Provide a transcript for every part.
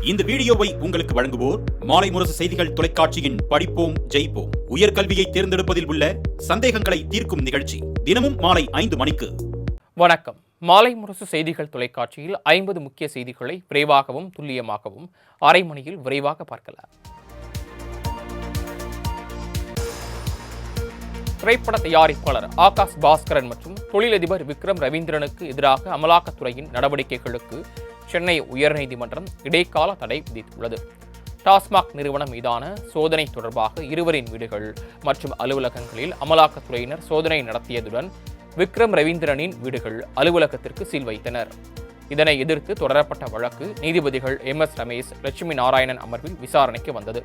இந்த வீடியோவை உங்களுக்கு வழங்குவோர் மாலை முரசு செய்திகள் தொலைக்காட்சியின் படிப்போம் ஜெயிப்போம் உயர்கல்வியை தேர்ந்தெடுப்பதில் உள்ள சந்தேகங்களை தீர்க்கும் நிகழ்ச்சி தினமும் மாலை 5 மணிக்கு. வணக்கம். மாலை முரசு செய்திகள் தொலைக்காட்சியில் 50 முக்கிய செய்திகளை விரைவாகவும் துல்லியமாகவும் அரை மணியில் விரைவாக பார்க்கலாம். திரைப்பட தயாரிப்பாளர் ஆகாஷ் பாஸ்கரன் மற்றும் தொழிலதிபர் விக்ரம் ரவீந்திரனுக்கு எதிராக அமலாக்கத்துறையின் நடவடிக்கைகளுக்கு சென்னை உயர்நீதிமன்றம் இடைக்கால தடை விதித்துள்ளது. டாஸ்மாக் நிறுவனம் மீதான சோதனை தொடர்பாக இருவரின் வீடுகள் மற்றும் அலுவலகங்களில் அமலாக்கத்துறையினர் சோதனை நடத்தியதுடன் விக்ரம் ரவீந்திரனின் வீடுகள் அலுவலகத்திற்கு சீல் வைத்தனர். இதனை எதிர்த்து தொடரப்பட்ட வழக்கு நீதிபதிகள் MS ரமேஷ், லட்சுமி நாராயணன் அமர்வில் விசாரணைக்கு வந்தது.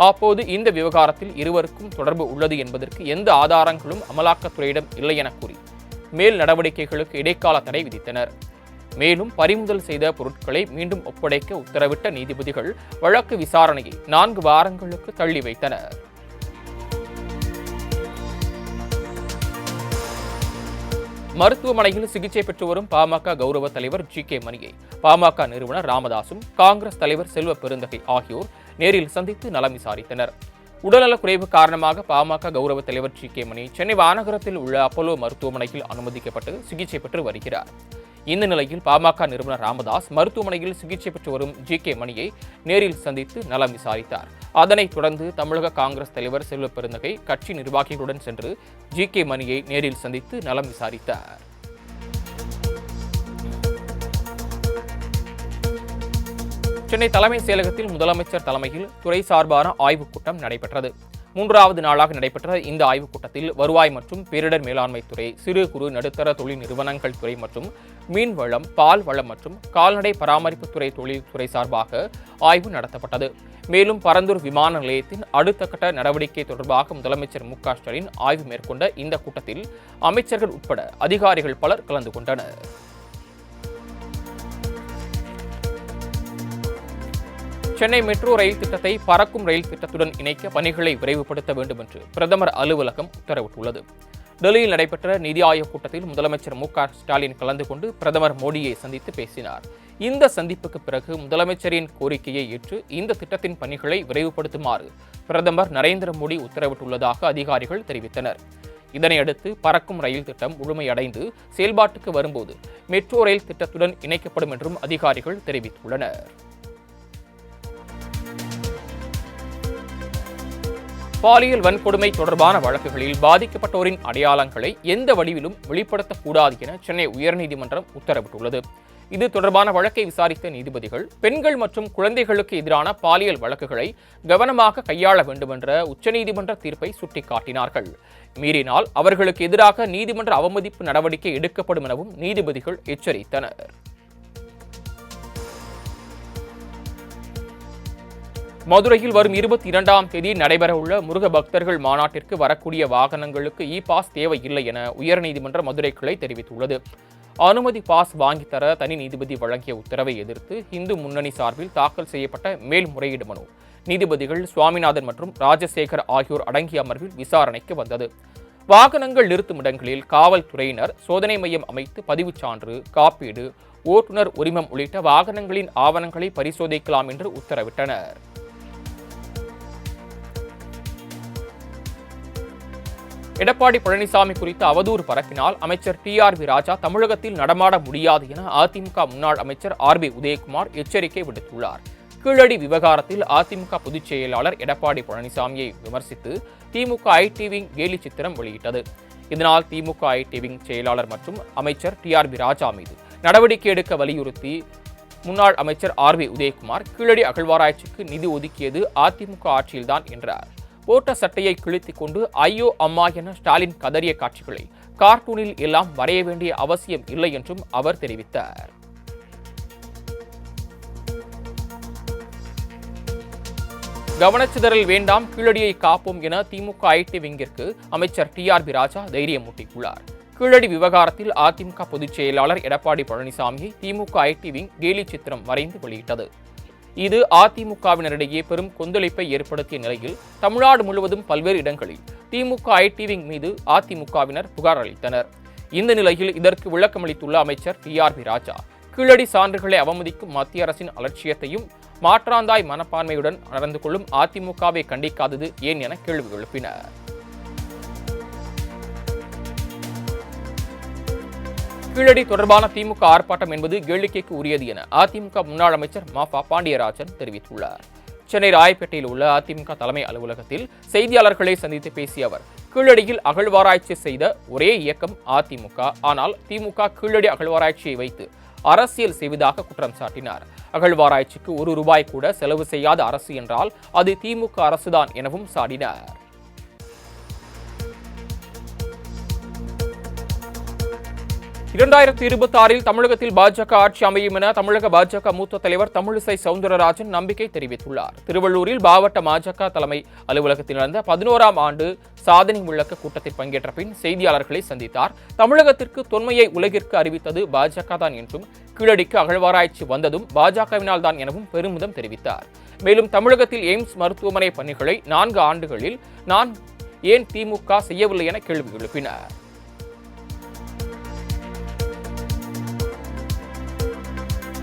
அப்போது இந்த விவகாரத்தில் இருவருக்கும் தொடர்பு உள்ளது என்பதற்கு எந்த ஆதாரங்களும் அமலாக்கத்துறையிடம் இல்லை என கூறி மேல் நடவடிக்கைகளுக்கு இடைக்கால தடை விதித்தனர். மேலும் பறிமுதல் செய்த பொருட்களை மீண்டும் ஒப்படைக்க உத்தரவிட்ட நீதிபதிகள் வழக்கு விசாரணையை 4 வாரங்களுக்கு தள்ளி வைத்தனர். மருத்துவமனையில் சிகிச்சை பெற்று வரும் பாமக கௌரவ தலைவர் GK மணியை பாமக நிறுவனர் ராமதாசும் காங்கிரஸ் தலைவர் செல்வ பெருந்தகை ஆகியோர் நேரில் சந்தித்து நலம் விசாரித்தனர். உடல்நலக் குறைவு காரணமாக பாமக கௌரவ தலைவர் GK மணி சென்னை மாநகரத்தில் உள்ள அப்போலோ மருத்துவமனையில் அனுமதிக்கப்பட்டு சிகிச்சை பெற்று வருகிறார். இந்த நிலையில் பாமக நிறுவனர் ராமதாஸ் மருத்துவமனையில் சிகிச்சை பெற்று வரும் GK மணியை நேரில் சந்தித்து நலம் விசாரித்தார். அதனைத் தொடர்ந்து தமிழக காங்கிரஸ் தலைவர் செல்வ பெருந்தகை கட்சி நிர்வாகிகளுடன் சென்று GK மணியை நேரில் சந்தித்து நலம் விசாரித்தார். சென்னை தலைமைச் செயலகத்தில் முதலமைச்சர் தலைமையில் துறை சார்பான ஆய்வுக் கூட்டம் நடைபெற்றது. 3வது நாளாக நடைபெற்ற இந்த ஆய்வுக் கூட்டத்தில் வருவாய் மற்றும் பேரிடர் மேலாண்மை துறை, சிறு குறு நடுத்தர தொழில் நிறுவனங்கள் துறை மற்றும் மீன்வளம், பால் வளம் மற்றும் கால்நடை பராமரிப்புத்துறை தொழில்துறை சார்பாக ஆய்வு நடத்தப்பட்டது. மேலும் பரந்தூர் விமான நிலையத்தின் அடுத்த கட்ட நடவடிக்கை தொடர்பாக முதலமைச்சர் MK ஸ்டாலின் ஆய்வு மேற்கொண்ட இந்த கூட்டத்தில் அமைச்சர்கள் உட்பட அதிகாரிகள் பலர் கலந்து கொண்டனர். சென்னை மெட்ரோ ரயில் திட்டத்தை பறக்கும் ரயில் திட்டத்துடன் இணைக்க பணிகளை விரைவுபடுத்த வேண்டும் என்று பிரதமர் அலுவலகம் உத்தரவிட்டுள்ளது. டெல்லியில் நடைபெற்ற நிதி ஆயோக் கூட்டத்தில் முதலமைச்சர் MK ஸ்டாலின் கலந்து கொண்டு பிரதமர் மோடியை சந்தித்து பேசினார். இந்த சந்திப்புக்கு பிறகு முதலமைச்சரின் கோரிக்கையை ஏற்று இந்த திட்டத்தின் பணிகளை விரைவுபடுத்துமாறு பிரதமர் நரேந்திர மோடி உத்தரவிட்டுள்ளதாக அதிகாரிகள் தெரிவித்தனர். இதனையடுத்து பறக்கும் ரயில் திட்டம் முழுமையடைந்து செயல்பாட்டுக்கு வரும்போது மெட்ரோ ரயில் திட்டத்துடன் இணைக்கப்படும் என்றும் அதிகாரிகள் தெரிவித்துள்ளனர். பாலியல் வன்கொடுமை தொடர்பான வழக்குகளில் பாதிக்கப்பட்டோரின் அடையாளங்களை எந்த வடிவிலும் வெளிப்படுத்தக்கூடாது என சென்னை உயர்நீதிமன்றம் உத்தரவிட்டுள்ளது. இது தொடர்பான வழக்கை விசாரித்த நீதிபதிகள் பெண்கள் மற்றும் குழந்தைகளுக்கு எதிரான பாலியல் வழக்குகளை கவனமாக கையாள வேண்டுமென்ற உச்சநீதிமன்ற தீர்ப்பை சுட்டிக்காட்டினார்கள். மீறினால் அவர்களுக்கு எதிராக நீதிமன்ற அவமதிப்பு நடவடிக்கை எடுக்கப்படும் எனவும் நீதிபதிகள் எச்சரித்தனர். மதுரையில் வரும் 22ஆம் தேதி நடைபெறவுள்ள முருக பக்தர்கள் மாநாட்டிற்கு வரக்கூடிய வாகனங்களுக்கு பாஸ் தேவையில்லை என உயர்நீதிமன்ற மதுரை கிளை தெரிவித்துள்ளது. அனுமதி பாஸ் வாங்கித்தர தனி நீதிபதி வழங்கிய உத்தரவை எதிர்த்து இந்து முன்னணி சார்பில் தாக்கல் செய்யப்பட்ட மேல்முறையீடு மனு நீதிபதிகள் சுவாமிநாதன் மற்றும் ராஜசேகர் ஆகியோர் அடங்கிய அமர்வில் விசாரணைக்கு வந்தது. வாகனங்கள் நிறுத்தும் இடங்களில் காவல்துறையினர் சோதனை மையம் அமைத்து பதிவுச் சான்று, காப்பீடு, ஓட்டுநர் உரிமம் உள்ளிட்ட வாகனங்களின் ஆவணங்களை பரிசோதிக்கலாம் என்று உத்தரவிட்டனர். எடப்பாடி பழனிசாமி குறித்து அவதூறு பரப்பினால் அமைச்சர் TRB ராஜா தமிழகத்தில் நடமாட முடியாது என அதிமுக முன்னாள் அமைச்சர் RB உதயகுமார் எச்சரிக்கை விடுத்துள்ளார். கீழடி விவகாரத்தில் அதிமுக பொதுச் செயலாளர் எடப்பாடி பழனிசாமியை விமர்சித்து திமுக IT விங் கேலி சித்திரம் வெளியிட்டது. இதனால் திமுக IT விங் செயலாளர் மற்றும் அமைச்சர் TRB ராஜா மீது நடவடிக்கை எடுக்க வலியுறுத்தி முன்னாள் அமைச்சர் RB உதயகுமார் கீழடி அகழ்வாராய்ச்சிக்கு நிதி ஒதுக்கியது அதிமுக ஆட்சியில்தான் என்றார். போட்ட சட்டையை கிழித்துக் கொண்டு ஐயோ அம்மா என ஸ்டாலின் கதறிய காட்சிகளை கார்ட்டூனில் எல்லாம் வரைய வேண்டிய அவசியம் இல்லை என்றும் அவர் தெரிவித்தார். கவனச்சிதறல் வேண்டாம், கீழடியை காப்போம் என திமுக IT விங்கிற்கு அமைச்சர் TRB ராஜா தைரியமூட்டியுள்ளார். கீழடி விவகாரத்தில் அதிமுக பொதுச் செயலாளர் எடப்பாடி பழனிசாமியை திமுக IT விங் கேலி சித்திரம் வரைந்து வெளியிட்டது. இது அதிமுகவினரிடையே பெரும் கொந்தளிப்பை ஏற்படுத்திய நிலையில் தமிழ்நாடு முழுவதும் பல்வேறு இடங்களில் திமுக IT விங் மீது அதிமுகவினர் புகார் அளித்தனர். இந்த நிலையில் இதற்கு விளக்கமளித்துள்ள அமைச்சர் TRB ராஜா, கீழடி சான்றுகளை அவமதிக்கும் மத்திய அரசின் அலட்சியத்தையும் மாற்றாந்தாய் மனப்பான்மையுடன் நடந்து கொள்ளும் அதிமுகவை கண்டிக்காதது ஏன் என கேள்வி எழுப்பினர். கீழடி தொடர்பான திமுக ஆர்ப்பாட்டம் என்பது கேளிக்கைக்கு உரியது என அதிமுக முன்னாள் அமைச்சர் மா.ப. பாண்டியராஜன் தெரிவித்துள்ளார். சென்னை ராயப்பேட்டையில் உள்ள அதிமுக தலைமை அலுவலகத்தில் செய்தியாளர்களை சந்தித்து பேசிய அவர், கீழடியில் அகழ்வாராய்ச்சி செய்த ஒரே இயக்கம் அதிமுக. ஆனால் திமுக கீழடி அகழ்வாராய்ச்சியை வைத்து அரசியல் செய்வதாக குற்றம் சாட்டினார். அகழ்வாராய்ச்சிக்கு ₹1 கூட செலவு செய்யாத அரசு என்றால் அது திமுக அரசுதான் எனவும் சாடினார். 2026 தமிழகத்தில் பாஜக ஆட்சி அமையும் என தமிழக பாஜக மூத்த தலைவர் தமிழிசை சவுந்தரராஜன் நம்பிக்கை தெரிவித்துள்ளார். திருவள்ளூரில் மாவட்ட பாஜக தலைமை அலுவலகத்தில் நடந்த 11ஆம் ஆண்டு சாதனை விளக்க கூட்டத்தில் பங்கேற்ற பின் செய்தியாளர்களை சந்தித்தார். தமிழகத்திற்கு தொன்மையை உலகிற்கு அறிவித்தது பாஜக தான் என்றும், கீழடிக்கு அகழ்வாராய்ச்சி வந்ததும் பாஜகவினால் தான் எனவும் பெருமிதம் தெரிவித்தார். மேலும் தமிழகத்தில் எய்ம்ஸ் மருத்துவமனை பணிகளை 4 ஆண்டுகளில் நான் ஏன் திமுக செய்யவில்லை என கேள்வி எழுப்பினார்.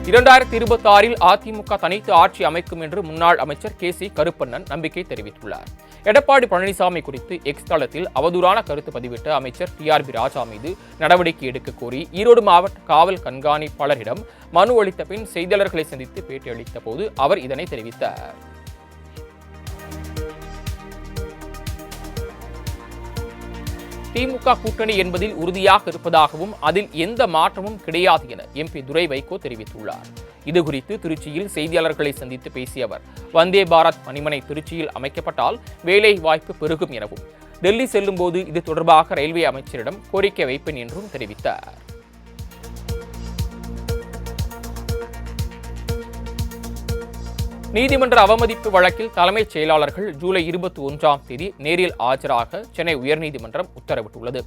2026 அதிமுக தனித்து ஆட்சி அமைக்கும் என்று முன்னாள் அமைச்சர் கே.சி. கருப்பண்ணன் நம்பிக்கை தெரிவித்துள்ளார். எடப்பாடி பழனிசாமி குறித்து எக்ஸ் தளத்தில் அவதூறான கருத்து பதிவிட்ட அமைச்சர் டி.ஆர்.பி. ராஜா மீது நடவடிக்கை எடுக்க கோரி ஈரோடு மாவட்ட காவல் கண்காணிப்பாளரிடம் மனு அளித்த பின் செய்தியாளர்களை சந்தித்து பேட்டியளித்த போது அவர் இதனை தெரிவித்தார். திமுக கூட்டணி என்பதில் உறுதியாக இருப்பதாகவும் அதில் எந்த மாற்றமும் கிடையாது என எம்பி துரை வைகோ தெரிவித்துள்ளார். இதுகுறித்து திருச்சியில் செய்தியாளர்களை சந்தித்து பேசிய அவர், வந்தே பாரத் பணிமனை திருச்சியில் அமைக்கப்பட்டால் வேலை வாய்ப்பு பெருகும் எனவும், டெல்லி செல்லும் போது இது தொடர்பாக ரயில்வே அமைச்சரிடம் கோரிக்கை வைப்பேன் என்றும் தெரிவித்தார். நீதிமன்ற அவமதிப்பு வழக்கில் தலைமைச் செயலாளர்கள் ஜூலை 21ஆம் தேதி நேரில் ஆஜராக சென்னை உயர்நீதிமன்றம் உத்தரவிட்டுள்ளது.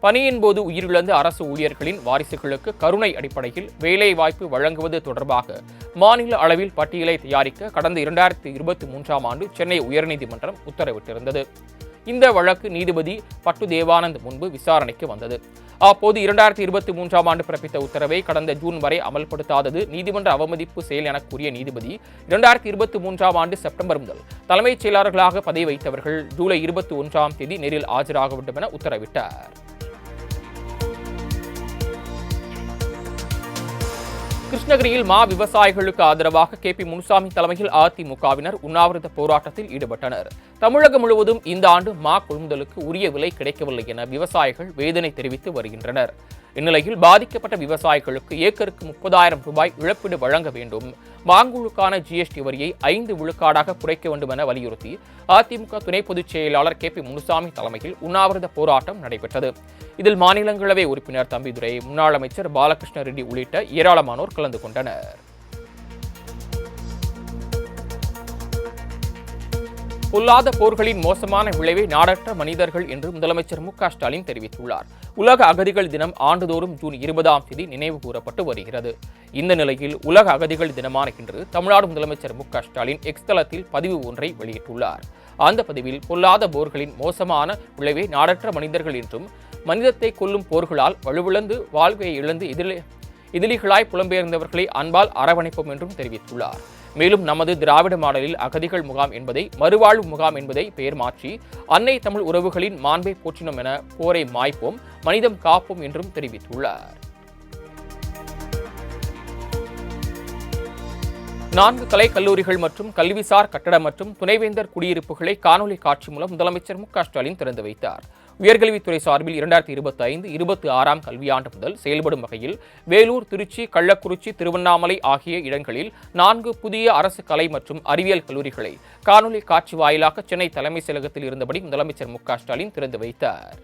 பணியின் போது உயிரிழந்த அரசு ஊழியர்களின் வாரிசுகளுக்கு கருணை அடிப்படையில் வேலை வாய்ப்பு வழங்குவது தொடர்பாக மாநில அளவில் பட்டியலை தயாரிக்க கடந்த 2023ஆம் ஆண்டு சென்னை உயர்நீதிமன்றம் உத்தரவிட்டிருந்தது. இந்த வழக்கு நீதிபதி பட்டு தேவானந்த் முன்பு விசாரணைக்கு வந்தது. அப்போது 2023ஆம் ஆண்டு பிறப்பித்த உத்தரவை கடந்த ஜூன் வரை அமல்படுத்தாதது நீதிமன்ற அவமதிப்பு செயல் என கூறிய நீதிபதி 2023ஆம் ஆண்டு செப்டம்பர் முதல் தலைமைச் செயலாளர்களாக பதவி வைத்தவர்கள் ஜூலை 21ஆம் தேதி நேரில் ஆஜராக வேண்டும் என உத்தரவிட்டார். கிருஷ்ணகிரியில் விவசாயிகளுக்கு ஆதரவாக கே.பி. முனுசாமி தலைமையில் அதிமுகவினர் உண்ணாவிரத போராட்டத்தில் ஈடுபட்டனர். தமிழகம் முழுவதும் இந்த ஆண்டு கொள்முதலுக்கு உரிய விலை கிடைக்கவில்லை என விவசாயிகள் வேதனை தெரிவித்து வருகின்றனர். இந்நிலையில் பாதிக்கப்பட்ட விவசாயிகளுக்கு ஏக்கருக்கு ₹30,000 இழப்பீடு வழங்க வேண்டும், மாங்குழுக்கான ஜிஎஸ்டி வரியை 5 விழுக்காடாக குறைக்க வேண்டும் என வலியுறுத்தி அதிமுக துணை பொதுச் செயலாளர் கே.பி. முனுசாமி தலைமையில் உண்ணாவிரத போராட்டம் நடைபெற்றது. இதில் மாநிலங்களவை உறுப்பினர் தம்பிதுரை, முன்னாள் அமைச்சர் பாலகிருஷ்ண ரெட்டி உள்ளிட்ட ஏராளமானோர் கலந்து கொண்டனர். பொல்லாத போர்களின் மோசமான விளைவை நாடற்ற மனிதர்கள் என்று முதலமைச்சர் மு.க.ஸ்டாலின் தெரிவித்துள்ளார். உலக அகதிகள் தினம் ஆண்டுதோறும் ஜூன் 20ஆம் தேதி நினைவு கூறப்பட்டு வருகிறது. இந்த நிலையில் உலக அகதிகள் தினமான இன்று தமிழ்நாடு முதலமைச்சர் மு.க.ஸ்டாலின் எக்ஸ் தளத்தில் பதிவு ஒன்றை வெளியிட்டுள்ளார். அந்த பதிவில் பொல்லாத போர்களின் மோசமான விளைவை நாடற்ற மனிதர்கள் என்றும், மனிதத்தை கொல்லும் போர்களால் வலுவிழந்து வாழ்வை இழந்து எதிரிகளாய் புலம்பெயர்ந்தவர்களை அன்பால் அரவணைப்போம் என்றும் தெரிவித்துள்ளார். மேலும் நமது திராவிட மாடலில் அகதிகள் முகாம் என்பதை மறுவாழ்வு முகாம் என்பதை பெயர் மாற்றி அன்னை தமிழ் உறவுகளின் மாண்பை போற்றினோம் என போரை மாய்ப்போம், மனிதம் காப்போம் என்றும் தெரிவித்துள்ளார். 4 கலை கல்லூரிகள் மற்றும் கல்விசார் கட்டட மற்றும் துணைவேந்தர் குடியிருப்புகளை காணொலி காட்சி மூலம் முதலமைச்சர் மு.க.ஸ்டாலின் திறந்து வைத்தார். உயர்கல்வித்துறை சார்பில் 2025-26ஆம் கல்வியாண்டு முதல் செயல்படும் வகையில் வேலூர், திருச்சி, கள்ளக்குறிச்சி, திருவண்ணாமலை ஆகிய இடங்களில் 4 புதிய அரசு கலை மற்றும் அறிவியல் கல்லூரிகளை காணொலி காட்சி வாயிலாக சென்னை தலைமைச் செயலகத்தில் இருந்தபடி முதலமைச்சர் மு.க.ஸ்டாலின் திறந்து வைத்தார்.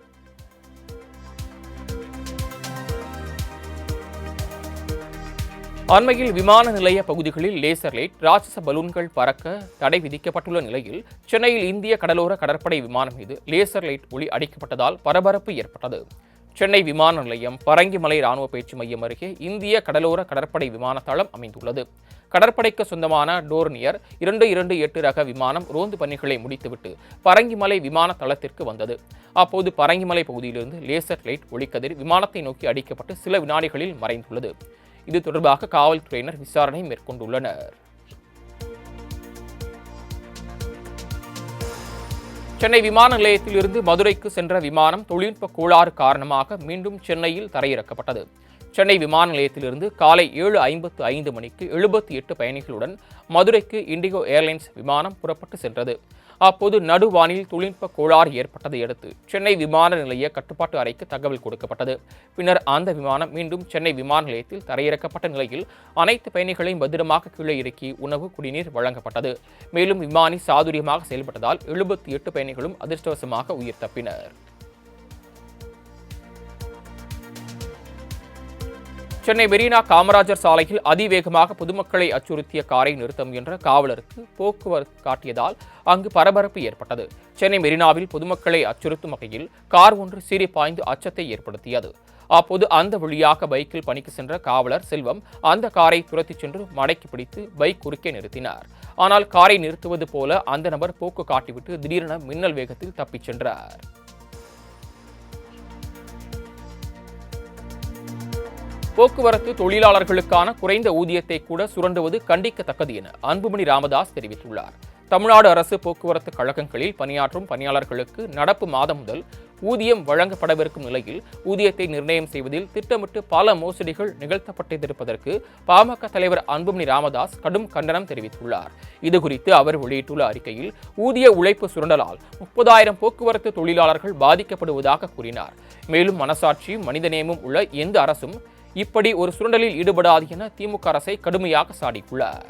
அண்மையில் விமான நிலைய பகுதிகளில் லேசர் லைட், ராட்சச பலூன்கள் பறக்க தடை விதிக்கப்பட்டுள்ள நிலையில் சென்னையில் இந்திய கடலோர கடற்படை விமானம் மீது லேசர் லைட் ஒளி அடிக்கப்பட்டதால் பரபரப்பு ஏற்பட்டது. சென்னை விமான நிலையம் பரங்கிமலை ராணுவ பயிற்சி மையம் அருகே இந்திய கடலோர கடற்படை விமான தளம் அமைந்துள்ளது. கடற்படைக்கு சொந்தமான டோர்னியர் 228 ரக விமானம் ரோந்து பணிகளை முடித்துவிட்டு பரங்கிமலை விமான தளத்திற்கு வந்தது. அப்போது பரங்கிமலை பகுதியிலிருந்து லேசர் லைட் ஒளிக்கதிர் விமானத்தை நோக்கி அடிக்கப்பட்டு சில வினாடிகளில் மறைந்துள்ளது. இது தொடர்பாக காவல்துறையினர் விசாரணை மேற்கொண்டுள்ளனர். சென்னை விமான நிலையத்திலிருந்து மதுரைக்கு சென்ற விமானம் தொழில்நுட்ப கோளாறு காரணமாக மீண்டும் சென்னையில் தரையிறக்கப்பட்டது. சென்னை விமான நிலையத்திலிருந்து காலை 7:55 மணிக்கு 78 பயணிகளுடன் மதுரைக்கு இண்டிகோ ஏர்லைன்ஸ் விமானம் புறப்பட்டு சென்றது. அப்போது நடுவானில் தொழில்நுட்ப கோளாறு ஏற்பட்டதை அடுத்து சென்னை விமான நிலைய கட்டுப்பாட்டு அறைக்கு தகவல் கொடுக்கப்பட்டது. பின்னர் அந்த விமானம் மீண்டும் சென்னை விமான நிலையத்தில் தரையிறக்கப்பட்ட நிலையில் அனைத்து பயணிகளையும் பத்திரமாக கீழே இறக்கி உணவு, குடிநீர் வழங்கப்பட்டது. மேலும் விமானி சாதுரியமாக செயல்பட்டதால் 78 பயணிகளும் அதிர்ஷ்டவசமாக உயிர் தப்பினர். சென்னை மெரினா காமராஜர் சாலையில் அதிவேகமாக பொதுமக்களை அச்சுறுத்திய காரை நிறுத்த முயன்ற காவலருக்கு போக்குவரத்து காட்டியதால் அங்கு பரபரப்பு ஏற்பட்டது. சென்னை மெரினாவில் பொதுமக்களை அச்சுறுத்தும் வகையில் கார் ஒன்று சீறி பாய்ந்து அச்சத்தை ஏற்படுத்தியது. அப்போது அந்த வழியாக பைக்கில் பணிக்கு சென்ற காவலர் செல்வம் அந்த காரை துரத்திச் சென்று மடக்கி பிடித்து பைக் குறுக்கே நிறுத்தினார். ஆனால் காரை நிறுத்துவது போல அந்த நபர் போக்கு காட்டிவிட்டு திடீரென மின்னல் வேகத்தில் தப்பிச் சென்றார். போக்குவரத்து தொழிலாளர்களுக்கான குறைந்த ஊதியத்தை கூட சுரண்டுவது கண்டிக்கத்தக்கது என அன்புமணி ராமதாஸ் தெரிவித்துள்ளார். தமிழ்நாடு அரசு போக்குவரத்து கழகங்களில் பணியாற்றும் பணியாளர்களுக்கு நடப்பு மாதம் முதல் ஊதியம் வழங்கப்படவிருக்கும் நிலையில் ஊதியத்தை நிர்ணயம் செய்வதில் திட்டமிட்டு பல மோசடிகள் நிகழ்த்தப்பட்டிருப்பதற்கு பாமக தலைவர் அன்புமணி ராமதாஸ் கடும் கண்டனம் தெரிவித்துள்ளார். இதுகுறித்து அவர் வெளியிட்டுள்ள அறிக்கையில் ஊதிய உழைப்பு சுரண்டலால் 30,000 போக்குவரத்து தொழிலாளர்கள் பாதிக்கப்படுவதாக கூறினார். மேலும் மனசாட்சியும் மனிதநேயமும் உள்ள எந்த அரசும் இப்படி ஒரு சுரண்டலில் ஈடுபடாது என திமுக அரசை கடுமையாக சாடியுள்ளார்.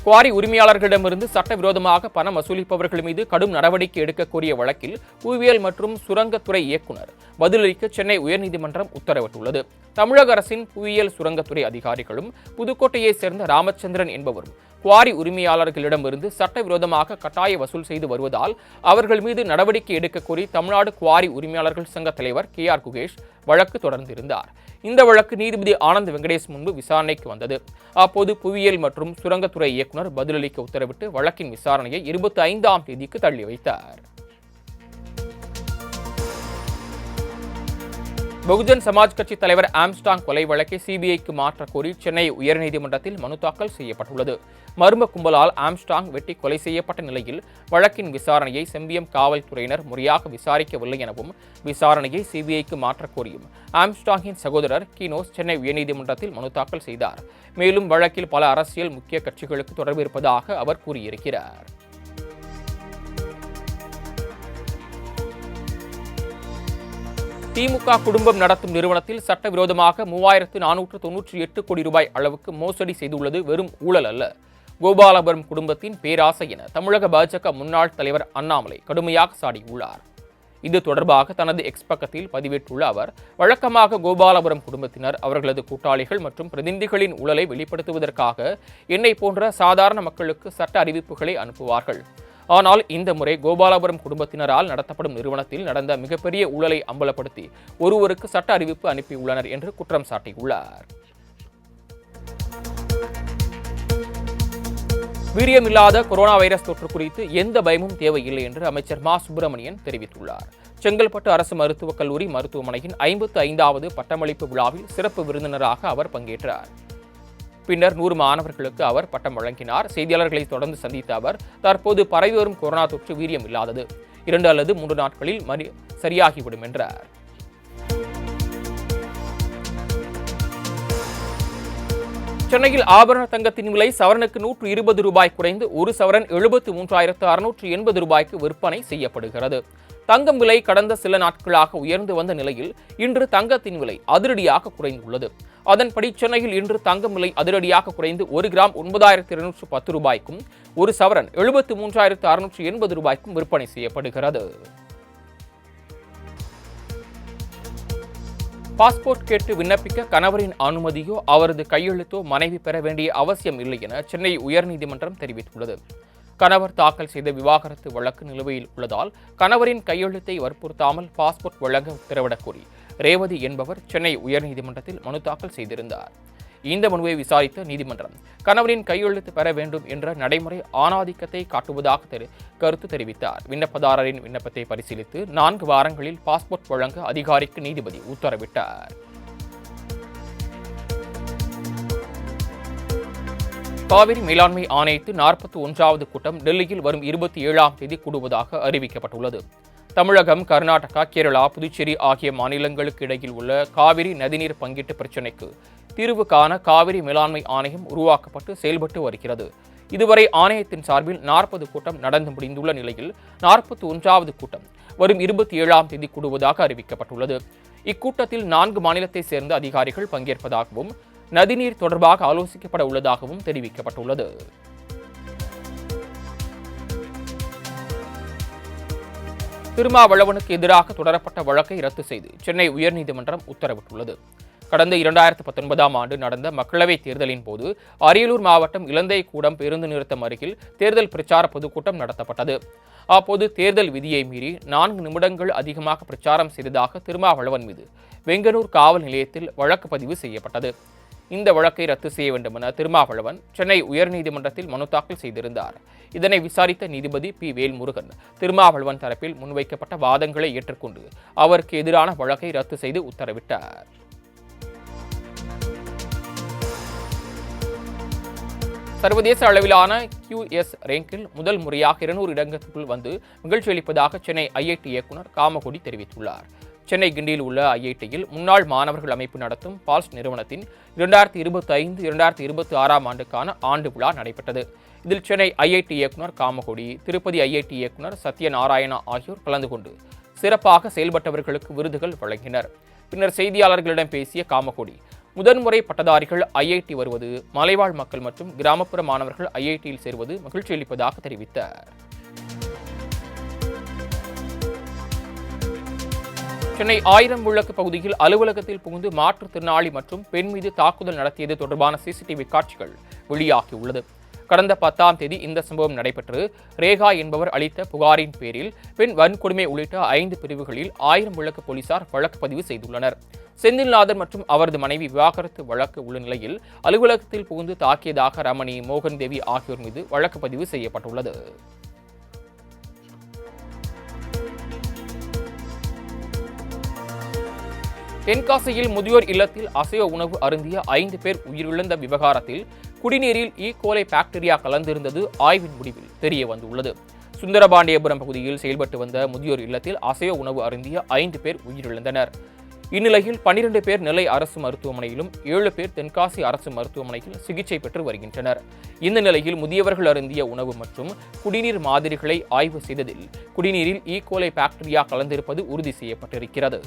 குவாரி உரிமையாளர்களிடமிருந்து சட்டவிரோதமாக பணம் வசூலிப்பவர்கள் மீது கடும் நடவடிக்கை எடுக்க கோரிய வழக்கில் புவியியல் மற்றும் சுரங்கத்துறை இயக்குநர் பதிலளிக்க சென்னை உயர்நீதிமன்றம் உத்தரவிட்டுள்ளது. தமிழக அரசின் புவியியல் சுரங்கத்துறை அதிகாரிகளும் புதுக்கோட்டையைச் சேர்ந்த ராமச்சந்திரன் என்பவரும் குவாரி உரிமையாளர்களிடமிருந்து சட்டவிரோதமாக கட்டாய வசூல் செய்து வருவதால் அவர்கள் மீது நடவடிக்கை எடுக்க கோரி தமிழ்நாடு குவாரி உரிமையாளர்கள் சங்க தலைவர் KR குகேஷ் வழக்கு தொடர்ந்திருந்தார். இந்த வழக்கு நீதிபதி ஆனந்த் வெங்கடேஷ் முன்பு விசாரணைக்கு வந்தது. அப்போது புவியியல் மற்றும் சுரங்கத்துறை இயக்குநர் பதிலளிக்க உத்தரவிட்டு வழக்கின் விசாரணையை 25ஆம் தேதிக்கு தள்ளி வைத்தார். பகுஜன் சமாஜ் கட்சி தலைவர் ஆம்ஸ்டாங் கொலை வழக்கை சிபிஐக்கு மாற்ற கோரி சென்னை உயர்நீதிமன்றத்தில் மனு தாக்கல் செய்யப்பட்டுள்ளது. மர்ம கும்பலால் ஆம்ஸ்டாங் வெட்டி கொலை செய்யப்பட்ட நிலையில் வழக்கின் விசாரணையை செம்பியம் காவல்துறையினர் முறையாக விசாரிக்கவில்லை எனவும் விசாரணையை சிபிஐக்கு மாற்ற கோரியும் ஆம்ஸ்டாங்கின் சகோதரர் கீனோஸ் சென்னை உயர்நீதிமன்றத்தில் மனு தாக்கல் செய்தார். மேலும் வழக்கில் பல அரசியல் முக்கிய கட்சிகளுக்கு தொடர்பு இருப்பதாக அவர் கூறியிருக்கிறார். திமுக குடும்பம் நடத்தும் நிறுவனத்தில் சட்டவிரோதமாக 3,498 கோடி ரூபாய் அளவுக்கு மோசடி செய்துள்ளது வெறும் ஊழல் அல்ல, கோபாலபுரம் குடும்பத்தின் பேராசை என தமிழக பாஜக முன்னாள் தலைவர் அண்ணாமலை கடுமையாக சாடியுள்ளார். இது தொடர்பாக தனது எக்ஸ் பக்கத்தில் பதிவிட்டுள்ள அவர், வழக்கமாக கோபாலபுரம் குடும்பத்தினர் அவர்களது கூட்டாளிகள் மற்றும் பிரதிநிதிகளின் ஊழலை வெளிப்படுத்துவதற்காக என்னை போன்ற சாதாரண மக்களுக்கு சட்ட அறிவிப்புகளை அனுப்புவார்கள். ஆனால் இந்த முறை கோபாலபுரம் குடும்பத்தினரால் நடத்தப்படும் நிறுவனத்தில் நடந்த மிகப்பெரிய ஊழலை அம்பலப்படுத்தி ஒருவருக்கு சட்ட அறிவிப்பு அனுப்பியுள்ளனர் என்று குற்றம் சாட்டியுள்ளார். வீரியமில்லாத கொரோனா வைரஸ் தொற்று குறித்து எந்த பயமும் தேவையில்லை என்று அமைச்சர் மா சுப்பிரமணியன் தெரிவித்துள்ளார். செங்கல்பட்டு அரசு மருத்துவக் கல்லூரி மருத்துவமனையின் 55வது பட்டமளிப்பு விழாவில் சிறப்பு விருந்தினராக அவர் பங்கேற்றார். பின்னர் 100 மாணவர்களுக்கு அவர் பட்டம் வழங்கினார். செய்தியாளர்களை தொடர்ந்து சந்தித்த அவர், தற்போது பரவி வரும் கொரோனா தொற்று வீரியம் இல்லாதது, 2 அல்லது 3 நாட்களில் சரியாகிவிடும் என்றார். சென்னையில் ஆபரண தங்கத்தின் விலை சவரனுக்கு 120 ரூபாய் குறைந்து 1 சவரன் 73,680 ரூபாய்க்கு விற்பனை செய்யப்படுகிறது. தங்கம் விலை கடந்த சில நாட்களாக உயர்ந்து வந்த நிலையில் இன்று தங்கத்தின் விலை அதிரடியாக குறைந்துள்ளது. அதன்படி சென்னையில் இன்று தங்கம் விலை அதிரடியாக குறைந்து 1 கிராம் 9,210 ரூபாய்க்கும் 1 சவரன் 73,680 ரூபாய்க்கும் விற்பனை செய்யப்படுகிறது. பாஸ்போர்ட் கேட்டு விண்ணப்பிக்க கணவரின் அனுமதியோ அவரது கையெழுத்தோ மனைவி பெற வேண்டிய அவசியம் இல்லை என சென்னை உயர்நீதிமன்றம் தெரிவித்துள்ளது. கணவர் தாக்கல் செய்த விவாகரத்து வழக்கு நிலுவையில் உள்ளதால் கணவரின் கையெழுத்தை வற்புறுத்தாமல் பாஸ்போர்ட் வழங்க உத்தரவிடக் கோரி ரேவதி என்பவர் சென்னை உயர்நீதிமன்றத்தில் மனு தாக்கல் செய்திருந்தார். இந்த மனுவை விசாரித்த நீதிமன்றம் கணவரின் கையெழுத்து பெற வேண்டும் என்ற நடைமுறை ஆணாதிக்கத்தை காட்டுவதாக கருத்து தெரிவித்தார். விண்ணப்பதாரரின் விண்ணப்பத்தை பரிசீலித்து 4 வாரங்களில் பாஸ்போர்ட் வழங்க அதிகாரிக்கு நீதிபதி உத்தரவிட்டார். காவிரி மேலாண்மை ஆணையத்து 41வது கூட்டம் டெல்லியில் வரும் 27ஆம் தேதி கூடுவதாக அறிவிக்கப்பட்டுள்ளது. தமிழகம், கர்நாடகா, கேரளா, புதுச்சேரி ஆகிய மாநிலங்களுக்கு இடையில் உள்ள காவிரி நதிநீர் பங்கீட்டு பிரச்சினைக்கு தீர்வு காண காவிரி மேலாண்மை ஆணையம் உருவாக்கப்பட்டு செயல்பட்டு வருகிறது. இதுவரை ஆணையத்தின் சார்பில் 40 கூட்டம் நடந்து முடிந்துள்ள நிலையில் 41வது கூட்டம் வரும் 27ஆம் தேதி கூடுவதாக அறிவிக்கப்பட்டுள்ளது. இக்கூட்டத்தில் 4 மாநிலத்தை சேர்ந்த அதிகாரிகள் பங்கேற்பதாகவும் நதிநீர் தொடர்பாக ஆலோசிக்கப்பட உள்ளதாகவும் தெரிவிக்கப்பட்டுள்ளது. திருமாவளவனுக்கு எதிராக தொடரப்பட்ட வழக்கை ரத்து செய்து சென்னை உயர்நீதிமன்றம் உத்தரவிட்டுள்ளது. கடந்த 2019ஆம் ஆண்டு நடந்த மக்களவைத் தேர்தலின் போது அரியலூர் மாவட்டம் இலந்தைக்கூடம் பேருந்து நிறுத்தம் அருகில் தேர்தல் பிரச்சார பொதுக்கூட்டம் நடத்தப்பட்டது. அப்போது தேர்தல் விதியை மீறி 4 நிமிடங்கள் அதிகமாக பிரச்சாரம் செய்ததாக திருமாவளவன் மீது வெங்கனூர் காவல் நிலையத்தில் வழக்கு பதிவு செய்யப்பட்டது. இந்த வழக்கை ரத்து செய்ய வேண்டும் என திருமாவளவன் சென்னை உயர்நீதிமன்றத்தில் மனு தாக்கல் செய்திருந்தார். இதனை விசாரித்த நீதிபதி பி. வேல்முருகன் திருமாவளவன் தரப்பில் முன்வைக்கப்பட்ட வாதங்களை ஏற்றுக்கொண்டு அவருக்கு எதிரான வழக்கை ரத்து செய்து உத்தரவிட்டார். சர்வதேச அளவிலான QS ரேங்கில் முதல் முறையாக 200 இடங்களுக்குள் வந்து மகிழ்ச்சி அளிப்பதாக சென்னை IIT இயக்குநர் காமகோடி தெரிவித்துள்ளார். சென்னை கிண்டியில் உள்ள IITயில் முன்னாள் மாணவர்கள் அமைப்பு நடத்தும் பால்ஸ் நிறுவனத்தின் 2025-2026ஆம் ஆண்டுக்கான ஆண்டு விழா நடைபெற்றது. இதில் சென்னை IIT இயக்குநர் காமகோடி, திருப்பதி IIT இயக்குநர் சத்யநாராயணா ஆகியோர் கலந்து கொண்டு சிறப்பாக செயல்பட்டவர்களுக்கு விருதுகள் வழங்கினர். பின்னர் செய்தியாளர்களிடம் பேசிய காமகோடி, முதன்முறை பட்டதாரிகள் IIT வருவது, மலைவாழ் மக்கள் மற்றும் கிராமப்புற மாணவர்கள் IITயில் சேர்வது மகிழ்ச்சி அளிப்பதாக தெரிவித்தார். சென்னை 1000 விளக்கு பகுதியில் அலுவலகத்தில் புகுந்து மாற்றுத்திறனாளி மற்றும் பெண் மீது தாக்குதல் நடத்தியது தொடர்பான CCTV காட்சிகள் வெளியாகியுள்ளது. கடந்த 10ஆம் தேதி இந்த சம்பவம் நடைபெற்று ரேகா என்பவர் அளித்த புகாரின் பேரில் பெண் வன்கொடுமை உள்ளிட்ட 5 பிரிவுகளில் 1000 விளக்கு போலீசார் வழக்கு பதிவு செய்துள்ளனர். செந்தில்நாதன் மற்றும் அவரது மனைவி விவாகரத்து வழக்கு உள்ள நிலையில் அலுவலகத்தில் புகுந்து தாக்கியதாக ரமணி, மோகன் தேவி ஆகியோர் மீது வழக்கு பதிவு செய்யப்பட்டுள்ளது. தென்காசியில் முதியோர் இல்லத்தில் அசைவ உணவு அருந்திய 5 பேர் உயிரிழந்த விவகாரத்தில் குடிநீரில் ஈகோலை பாக்டீரியா கலந்திருந்தது ஆய்வின் முடிவில் தெரிய வந்துள்ளது. சுந்தரபாண்டியபுரம் பகுதியில் செயல்பட்டு வந்த முதியோர் இல்லத்தில் அசைவ உணவு அருந்திய 5 பேர் உயிரிழந்தனர். இந்நிலையில் 12 பேர் நெல்லை அரசு மருத்துவமனையிலும் 7 பேர் தென்காசி அரசு மருத்துவமனையில் சிகிச்சை பெற்று வருகின்றனர். இந்த நிலையில் முதியவர்கள் அருந்திய உணவு மற்றும் குடிநீர் மாதிரிகளை ஆய்வு செய்ததில் குடிநீரில் ஈகோலை பாக்டீரியா கலந்திருப்பது உறுதி செய்யப்பட்டிருக்கிறது.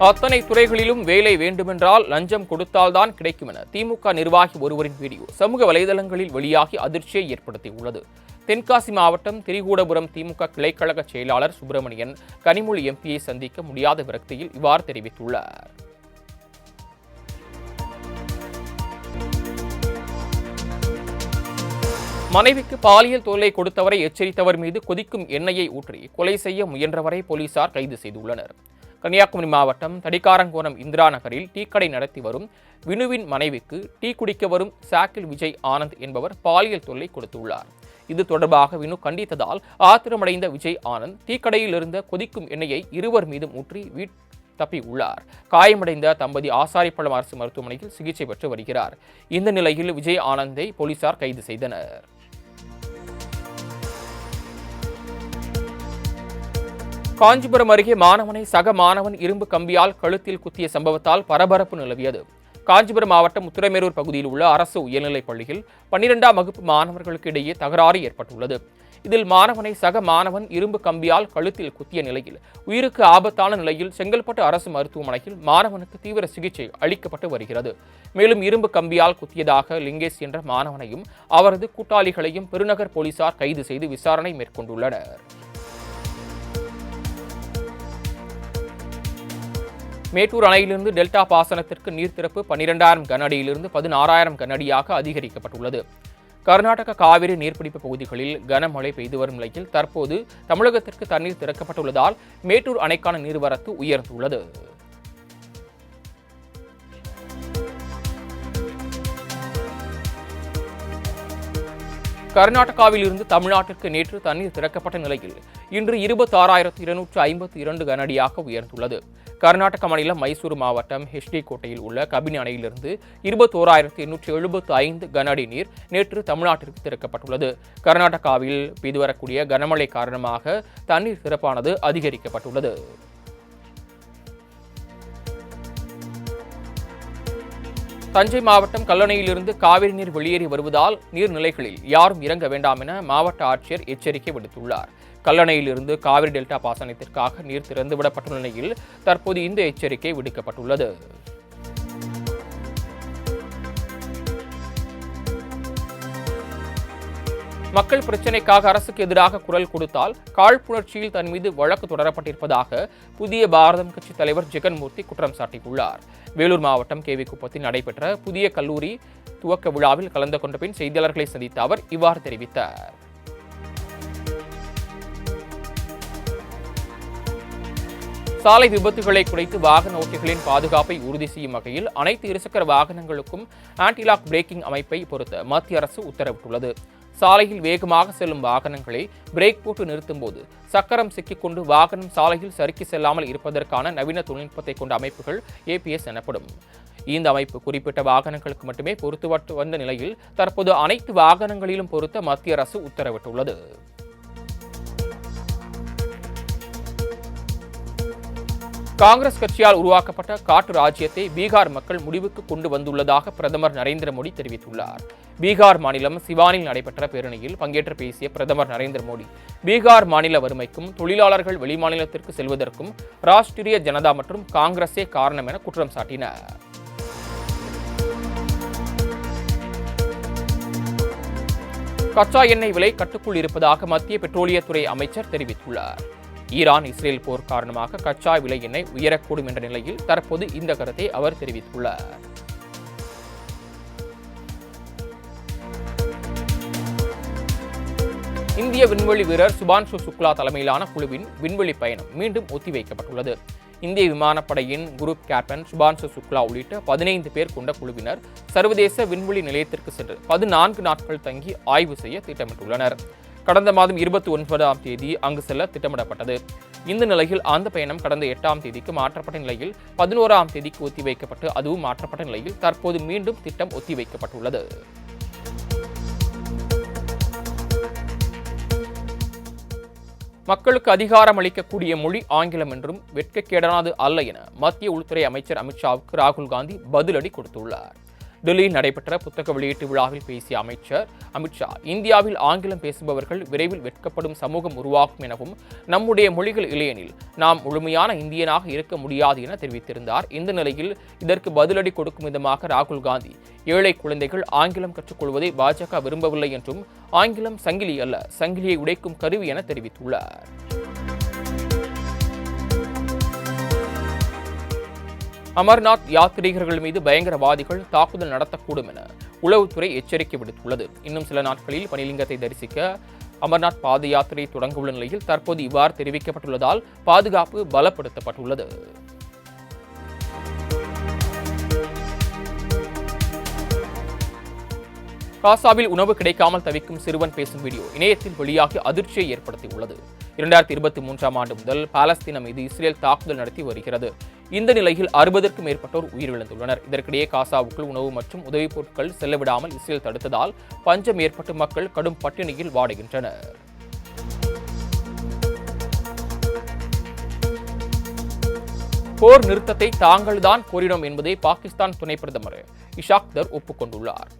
அத்தனை துறைகளிலும் வேலை வேண்டுமென்றால் லஞ்சம் கொடுத்தால்தான் கிடைக்கும் என திமுக நிர்வாகி ஒருவரின் வீடியோ சமூக வலைதளங்களில் வெளியாகி அதிர்ச்சியை ஏற்படுத்தியுள்ளது. தென்காசி மாவட்டம் திரிகூடபுரம் திமுக கிளைக்கழக செயலாளர் சுப்பிரமணியன் கனிமொழி MPயை சந்திக்க முடியாத விரக்தியில் இவ்வாறு தெரிவித்துள்ளார். மனைவிக்கு பாலியல் தொல்லை கொடுத்தவரை எச்சரித்தவர் மீது கொதிக்கும் எண்ணெயை ஊற்றி கொலை செய்ய முயன்றவரை போலீசார் கைது செய்துள்ளனர். கன்னியாகுமரி மாவட்டம் தடிக்காரங்கோணம் இந்திரா நகரில் டீக்கடை நடத்தி வரும் வினுவின் மனைவிக்கு டீ குடிக்க வரும் சாக்கில் விஜய் ஆனந்த் என்பவர் பாலியல் தொல்லை கொடுத்துள்ளார். இது தொடர்பாக வினு கண்டித்ததால் ஆத்திரமடைந்த விஜய் ஆனந்த் டீக்கடையில் இருந்த கொதிக்கும் எண்ணெயை இருவர் மீதும் ஊற்றி தப்பி உள்ளார். காயமடைந்த தம்பதி ஆசாரிப்பள்ளம் அரசு மருத்துவமனையில் சிகிச்சை பெற்று வருகிறார். இந்த நிலையில் விஜய் ஆனந்தை போலீசார் கைது செய்தனர். காஞ்சிபுரம் அருகே மாணவனை சக மாணவன் இரும்பு கம்பியால் கழுத்தில் குத்திய சம்பவத்தால் பரபரப்பு நிலவியது. காஞ்சிபுரம் மாவட்டம் உத்திரமேரூர் பகுதியில் உள்ள அரசு உயர்நிலைப் பள்ளியில் 12ஆம் வகுப்பு மாணவர்களுக்கு இடையே தகராறு ஏற்பட்டுள்ளது. இதில் மாணவனை சக மாணவன் இரும்பு கம்பியால் கழுத்தில் குத்திய நிலையில் உயிருக்கு ஆபத்தான நிலையில் செங்கல்பட்டு அரசு மருத்துவமனையில் மாணவனுக்கு தீவிர சிகிச்சை அளிக்கப்பட்டு வருகிறது. மேலும் இரும்பு கம்பியால் குத்தியதாக லிங்கேஷ் என்ற மாணவனையும் அவரது கூட்டாளிகளையும் பெருநகர் போலீசார் கைது செய்து விசாரணை மேற்கொண்டுள்ளனர். மேட்டூர் அணையிலிருந்து டெல்டா பாசனத்திற்கு நீர் திறப்பு 12,000 கன அடியிலிருந்து 16,000 கன அடியாக அதிகரிக்கப்பட்டுள்ளது. கர்நாடக காவிரி நீர்பிடிப்பு பகுதிகளில் கனமழை பெய்து வரும் நிலையில் தற்போது தமிழகத்திற்கு தண்ணீர் திறக்கப்பட்டுள்ளதால் மேட்டூர் அணைக்கான நீர்வரத்து உயர்ந்துள்ளது. கர்நாடகாவில் இருந்து தமிழ்நாட்டிற்கு நேற்று தண்ணீர் திறக்கப்பட்ட நிலையில் இன்று 26,252 கனஅடியாக உயர்ந்துள்ளது. கர்நாடக மாநிலம் மைசூரு மாவட்டம் ஹெச்டி கோட்டையில் உள்ள கபினி அணையிலிருந்து 21,875 கன அடி நீர் நேற்று தமிழ்நாட்டிற்கு திறக்கப்பட்டுள்ளது. கர்நாடகாவில் பெய்து வரக்கூடிய கனமழை காரணமாக தண்ணீர் திறப்பானது அதிகரிக்கப்பட்டுள்ளது. தஞ்சை மாவட்டம் கல்லணையிலிருந்து காவிரி நீர் வெளியேறி வருவதால் நீர்நிலைகளில் யாரும் இறங்க வேண்டாம் என மாவட்ட ஆட்சியர் எச்சரிக்கை விடுத்துள்ளார். கல்லணையிலிருந்து காவிரி டெல்டா பாசனத்திற்காக நீர் திறந்துவிடப்பட்டுள்ள நிலையில் தற்போது இந்த எச்சரிக்கை விடுக்கப்பட்டுள்ளது. மக்கள் பிரச்சினைக்காக அரசுக்கு எதிராக குரல் கொடுத்தால் காழ்ப்புணர்ச்சியில் தன் மீது வழக்கு தொடரப்பட்டிருப்பதாக புதிய பாரதம் கட்சி தலைவர் ஜெகன்மூர்த்தி குற்றம் சாட்டியுள்ளார். வேலூர் மாவட்டம் கேவி குப்பத்தில் நடைபெற்ற புதிய கல்லூரி துவக்க விழாவில் கலந்து கொண்ட பின் செய்தியாளர்களை சந்தித்த அவர் இவ்வாறு தெரிவித்தார். சாலை விபத்துகளை குறைத்து வாகன ஓட்டிகளின் பாதுகாப்பை உறுதி செய்யும் வகையில் அனைத்து இருசக்கர வாகனங்களுக்கும் ஆன்டிலாக் பிரேக்கிங் அமைப்பை பொருத்த மத்திய அரசு உத்தரவிட்டுள்ளது. சாலையில் வேகமாக செல்லும் வாகனங்களை பிரேக் போட்டு நிறுத்தும் போது சக்கரம் சிக்கிக்கொண்டு வாகனம் சாலையில் சறுக்கி செல்லாமல் இருப்பதற்கான நவீன தொழில்நுட்பத்தை கொண்ட அமைப்புகள் APS எனப்படும். இந்த அமைப்பு குறிப்பிட்ட வாகனங்களுக்கு மட்டுமே பொருத்தப்பட்டு வந்த நிலையில் தற்போது அனைத்து வாகனங்களிலும் பொருத்த மத்திய அரசு உத்தரவிட்டுள்ளது. காங்கிரஸ் கட்சியால் உருவாக்கப்பட்ட காட்டு ராஜ்யத்தை பீகார் மக்கள் முடிவுக்கு கொண்டு வந்துள்ளதாக பிரதமர் நரேந்திர மோடி தெரிவித்துள்ளார். பீகார் மாநிலம் சிவானில் நடைபெற்ற பேரணியில் பங்கேற்று பேசிய பிரதமர் நரேந்திர மோடி பீகார் மாநில வறுமைக்கும் தொழிலாளர்கள் வெளிமாநிலத்திற்கு செல்வதற்கும் ராஷ்டிரிய ஜனதா மற்றும் காங்கிரஸே காரணம் என குற்றம் சாட்டினார். கச்சா எண்ணெய் விலை கட்டுக்குள் இருப்பதாக மத்திய பெட்ரோலியத்துறை அமைச்சர் தெரிவித்துள்ளார். ஈரான் இஸ்ரேல் போர் காரணமாக கச்சா விலை எண்ணெய் உயரக்கூடும் என்ற நிலையில் தற்போது இந்த கருத்தை அவர் தெரிவித்துள்ளார். இந்திய விண்வெளி வீரர் சுபான்ஷு சுக்லா தலைமையிலான குழுவின் விண்வெளி பயணம் மீண்டும் ஒத்திவைக்கப்பட்டுள்ளது. இந்திய விமானப்படையின் குரூப் கேப்டன் சுபான்ஷு சுக்லா உள்ளிட்ட 15 பேர் கொண்ட குழுவினர் சர்வதேச விண்வெளி நிலையத்திற்கு சென்று 14 நாட்கள் தங்கி ஆய்வு செய்ய திட்டமிட்டுள்ளனர். கடந்த மாதம் 29ஆம் தேதி அங்கு செல்ல திட்டமிடப்பட்டது. இந்த நிலையில் அந்த பயணம் கடந்த 8ஆம் தேதிக்கு மாற்றப்பட்ட நிலையில் 11ஆம் தேதிக்கு ஒத்திவைக்கப்பட்டு அதுவும் மாற்றப்பட்ட நிலையில் தற்போது மீண்டும் திட்டம் ஒத்திவைக்கப்பட்டுள்ளது. மக்களுக்கு அதிகாரம் அளிக்கக்கூடிய மொழி ஆங்கிலம் என்றும் வெட்கக்கேடானது அல்ல என மத்திய உள்துறை அமைச்சர் அமித்ஷாவுக்கு ராகுல் காந்தி பதிலடி கொடுத்துள்ளார். டெல்லியில் நடைபெற்ற புத்தக வெளியீட்டு விழாவில் பேசிய அமைச்சர் அமித்ஷா இந்தியாவில் ஆங்கிலம் பேசுபவர்கள் விரைவில் வெட்கப்படும் சமூகம் உருவாகும் எனவும் நம்முடைய மொழிகள் இல்லையெனில் நாம் முழுமையான இந்தியனாக இருக்க முடியாது என தெரிவித்திருந்தார். இந்த நிலையில் இதற்கு பதிலடி கொடுக்கும் விதமாக ராகுல் காந்தி ஏழை குழந்தைகள் ஆங்கிலம் கற்றுக்கொள்வதை பாஜக விரும்பவில்லை என்றும் ஆங்கிலம் சங்கிலி அல்ல சங்கிலியை உடைக்கும் கருவி என தெரிவித்துள்ளார். அமர்நாத் யாத்ரீகர்கள் மீது பயங்கரவாதிகள் தாக்குதல் நடத்தக்கூடும் என உளவுத்துறை எச்சரிக்கை விடுத்துள்ளது. இன்னும் சில நாட்களில் பனிலிங்கத்தை தரிசிக்க அமர்நாத் பாத யாத்திரை தொடங்கவுள்ள நிலையில் தற்போது இவ்வாறு தெரிவிக்கப்பட்டுள்ளதால் பாதுகாப்பு பலப்படுத்தப்பட்டுள்ளது. காசாவில் உணவு கிடைக்காமல் தவிக்கும் சிறுவன் பேசும் வீடியோ இணையத்தில் வெளியாகி அதிர்ச்சியை ஏற்படுத்தியுள்ளது. 2023ஆம் ஆண்டு முதல் பாலஸ்தீன மீது இஸ்ரேல் தாக்குதல் நடத்தி வருகிறது. இந்த நிலையில் 60க்கும் மேற்பட்டோர் உயிரிழந்துள்ளனர். இதற்கிடையே காசாவுக்குள் உணவு மற்றும் உதவிப் பொருட்கள் செல்லவிடாமல் இஸ்ரேல் தடுத்ததால் பஞ்சம் ஏற்பட்டு மக்கள் கடும் பட்டினியில் வாடுகின்றனர். போர் நிறுத்தத்தை தாங்கள்தான் கோரினோம் என்பதை பாகிஸ்தான் துணை பிரதமர் இஷாக் தர் ஒப்புக்கொண்டுள்ளார்.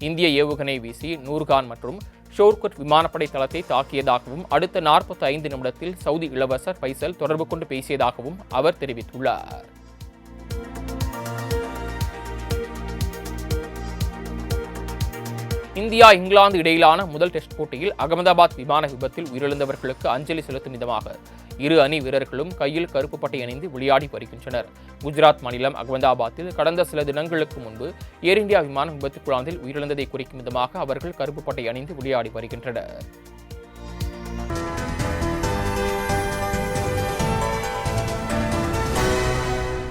இந்திய ஏவுகணை வீசி நூர்கான் மற்றும் ஷோர்குட் விமானப்படை தளத்தை தாக்கியதாகவும் அடுத்த 45 நிமிடத்தில் சவுதி இளவரசர் ஃபைசல் தொடர்பு கொண்டு பேசியதாகவும் அவர் தெரிவித்துள்ளார். இந்தியா இங்கிலாந்து இடையிலான முதல் டெஸ்ட் போட்டியில் அகமதாபாத் விமான விபத்தில் உயிரிழந்தவர்களுக்கு அஞ்சலி செலுத்தும் விதமாக இரு அணி வீரர்களும் கையில் கருப்பு பட்டை அணிந்து விளையாடி வருகின்றனர். குஜராத் மாநிலம் அகமதாபாத்தில் கடந்த சில தினங்களுக்கு முன்பு ஏர் இந்தியா விமானம் விபத்துக்குள்ளாந்தில் உயிரிழந்ததை குறிக்கும் விதமாக அவர்கள் கருப்பு பட்டை அணிந்து விளையாடி வருகின்றனர்.